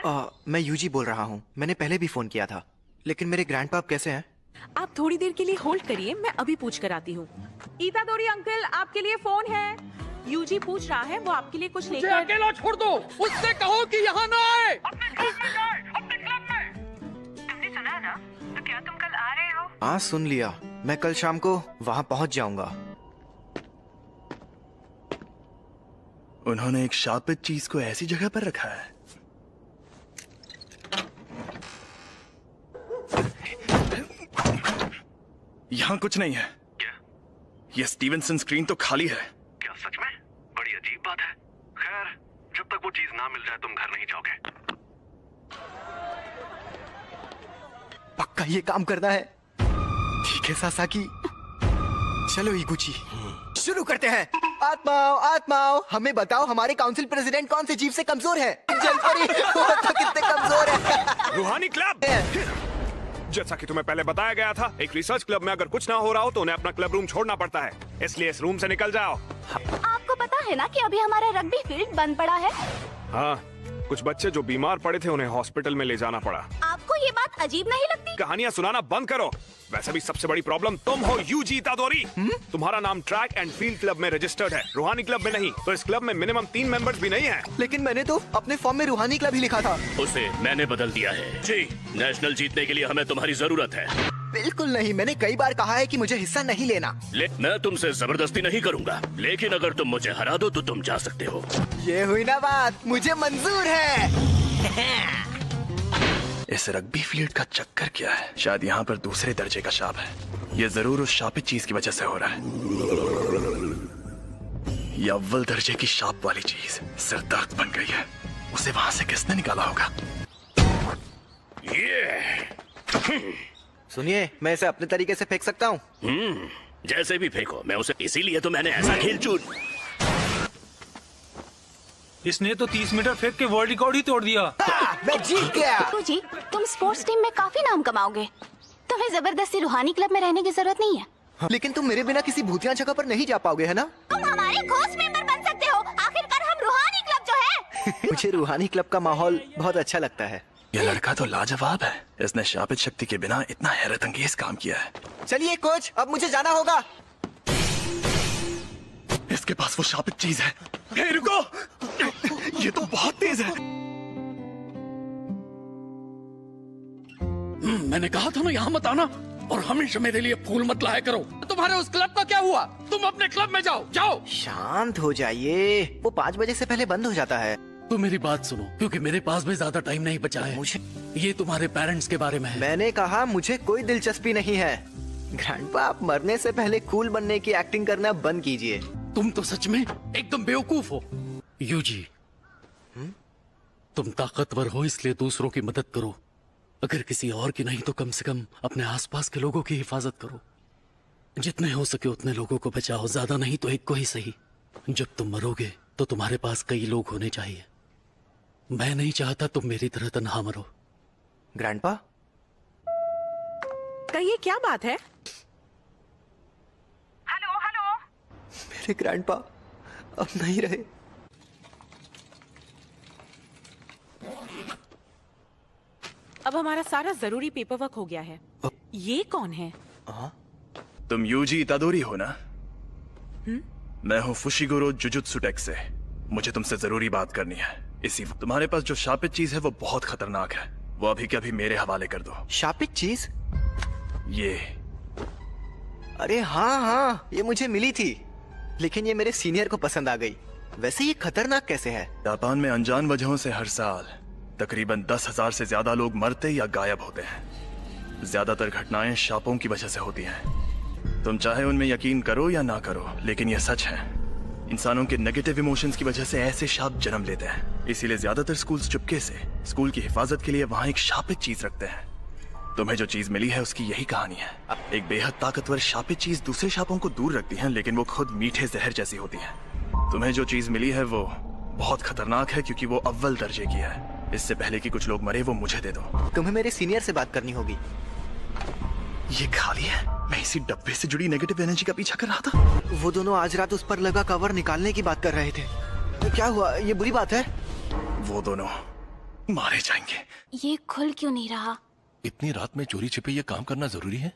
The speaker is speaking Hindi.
मैं यूजी बोल रहा हूँ। मैंने पहले भी फोन किया था, लेकिन मेरे ग्रैंडपा अब कैसे हैं? आप थोड़ी देर के लिए होल्ड करिए, मैं अभी पूछ कर आती हूँ। इतादोरी अंकल, आपके लिए फोन है। यूजी पूछ रहा है, वो आपके लिए कुछ उसे लेकर। अकेला छोड़ दो, उससे कहो कि यहाँ ना आए। अपने क्लब में। तुमने सुना है ना? तो क्या तुम कल आ रहे हो? हाँ, सुन लिया। मैं कल शाम को वहाँ पहुँच जाऊंगा। उन्होंने एक शापित चीज को ऐसी जगह पर रखा है। यहाँ कुछ नहीं है। क्या? ये स्टीवनसन स्क्रीन तो खाली है। क्या सच में? बड़ी अजीब बात है। खैर, जब तक वो चीज ना मिल जाए तुम घर नहीं जाओगे। पक्का ये काम करना है। ठीक है सासाकी, चलो इगुची, शुरू करते हैं। आत्माओं आत्माओं, हमें बताओ हमारे काउंसिल प्रेसिडेंट कौन से जीव से कमजोर है? जलपरी, वो तो कितने कमजोर है। रूहानी क्लब। जैसा कि तुम्हें पहले बताया गया था, एक रिसर्च क्लब में अगर कुछ ना हो रहा हो तो उन्हें अपना क्लब रूम छोड़ना पड़ता है, इसलिए इस रूम से निकल जाओ। आपको पता है ना कि अभी हमारा रग्बी फील्ड बंद पड़ा है। हाँ, कुछ बच्चे जो बीमार पड़े थे उन्हें हॉस्पिटल में ले जाना पड़ा। आपको ये बात अजीब नहीं लगती? कहानियां सुनाना बंद करो। वैसे भी सबसे बड़ी प्रॉब्लम तुम हो, यूजी इतादोरी। तुम्हारा नाम ट्रैक एंड फील्ड क्लब में रजिस्टर्ड है, रूहानी क्लब में नहीं। तो इस क्लब में मिनिमम 3 मेंबर्स भी नहीं हैं। लेकिन मैंने तो अपने फॉर्म में रूहानी क्लब ही लिखा था। उसे मैंने बदल दिया है। जी, नेशनल जीतने के लिए हमें तुम्हारी जरूरत है। बिल्कुल नहीं, मैंने कई बार कहा है कि मुझे हिस्सा नहीं लेना। मैं तुमसे जबरदस्ती नहीं करूंगा, लेकिन अगर तुम मुझे हरा दो तो तुम जा सकते हो। ये हुई ना बात, मुझे मंजूर है। इस रग्बी फील्ड का चक्कर क्या है? शायद यहाँ पर दूसरे दर्जे का शाप है। ये जरूर उस शापित चीज की वजह से हो रहा है। ये अव्वल दर्जे की शाप वाली चीज सिरदर्द बन गई है। उसे वहां से किसने निकाला होगा? सुनिए, मैं इसे अपने तरीके से फेंक सकता हूँ। जैसे भी फेंको, मैं उसे इसीलिए तो मैंने ऐसा खेल चुन। इसने तो 30 मीटर फेंक के वर्ल्ड रिकॉर्ड ही तोड़ दिया। मैं जीत गया। जी, तुम स्पोर्ट्स टीम में काफी नाम कमाओगे। तुम्हें जबरदस्ती रूहानी क्लब में रहने की जरूरत नहीं है। लेकिन तुम मेरे बिना किसी भूतिया जगह पर नहीं जा पाओगे, है ना? तुम हमारे घोस्ट मेंबर बन सकते हो। आखिरकार हम रूहानी क्लब जो है। मुझे रूहानी क्लब का माहौल बहुत अच्छा लगता है। ये लड़का तो लाजवाब है। इसने शापित शक्ति के बिना इतना हैरत अंगेज काम किया है। चलिए कोच, अब मुझे जाना होगा। इसके पास वो शापित चीज है। हे रुको, ये तो बहुत तेज है। मैंने कहा था ना यहाँ मत आना, और हमेशा मेरे लिए फूल मत लाया करो। तुम्हारे उस क्लब का क्या हुआ? तुम अपने क्लब में जाओ, जाओ। शांत हो जाइए, वो 5 बजे से पहले बंद हो जाता है। तो मेरी बात सुनो, क्योंकि मेरे पास भी ज्यादा टाइम नहीं बचा है। मुझे ये तुम्हारे पेरेंट्स के बारे में है। मैंने कहा मुझे कोई दिलचस्पी नहीं है। ग्रैंडपा, आप मरने से पहले कूल बनने की एक्टिंग करना बंद कीजिए। तुम तो सच में एकदम बेवकूफ हो। यूजी, तुम ताकतवर हो इसलिए दूसरों की मदद करो। अगर किसी और की नहीं तो कम से कम अपने आसपास के लोगों की हिफाजत करो। जितने हो सके उतने लोगों को बचाओ, ज्यादा नहीं तो एक को ही सही। जब तुम मरोगे तो तुम्हारे पास कई लोग होने चाहिए। मैं नहीं चाहता तुम मेरी तरह तन्हा मरो। ग्रैंडपा, कहिए, क्या बात है? Hello hello. मेरे ग्रैंडपा अब नहीं रहे। अब हमारा सारा जरूरी पेपर वर्क हो गया है। ये कौन है? तुम यूजी इतादोरी हो ना? मैं हूँ फुशिगोरो जुजुत्सु टेक्स से। मुझे तुमसे जरूरी बात करनी है। इसी वक्त तुम्हारे पास जो शापित चीज है वो बहुत खतरनाक है। वो अभी के अभी मेरे हवाले कर दो। शापित चीज? ये अरे हाँ हाँ, ये मुझे मिली थी, लेकिन ये मेरे सीनियर को पसंद आ गई। वैसे ये खतरनाक कैसे है? जापान में अनजान वजहों से हर साल तकरीबन 10,000 से ज्यादा लोग मरते या गायब होते हैं। ज्यादातर घटनाएं शापों की वजह से होती हैं। तुम चाहे उनमें यकीन करो या ना करो, लेकिन यह सच है। इंसानों के नेगेटिव इमोशंस की वजह से ऐसे शाप जन्म लेते हैं। इसीलिए ज्यादातर स्कूल्स चुपके से स्कूल की हिफाजत के लिए वहाँ एक शापित चीज रखते हैं। तुम्हें जो चीज मिली है उसकी यही कहानी है। एक बेहद ताकतवर शापित चीज दूसरे शापों को दूर रखती है, लेकिन वो खुद मीठे जहर जैसी होती है। तुम्हें जो चीज मिली है वो बहुत खतरनाक है, क्योंकि वो अव्वल दर्जे की है। इससे पहले कि कुछ लोग मरे वो मुझे दे दो। तुम्हें मेरे सीनियर से बात करनी होगी। ये खाली है। मैं इसी डब्बे से जुड़ी नेगेटिव एनर्जी का पीछा कर रहा था। वो दोनों आज रात उस पर लगा कवर निकालने की बात कर रहे थे। क्या हुआ? ये बुरी बात है? वो दोनों मारे जाएंगे। ये खुल क्यों नहीं रहा? इतनी रात में चोरी छिपे ये काम करना जरूरी है?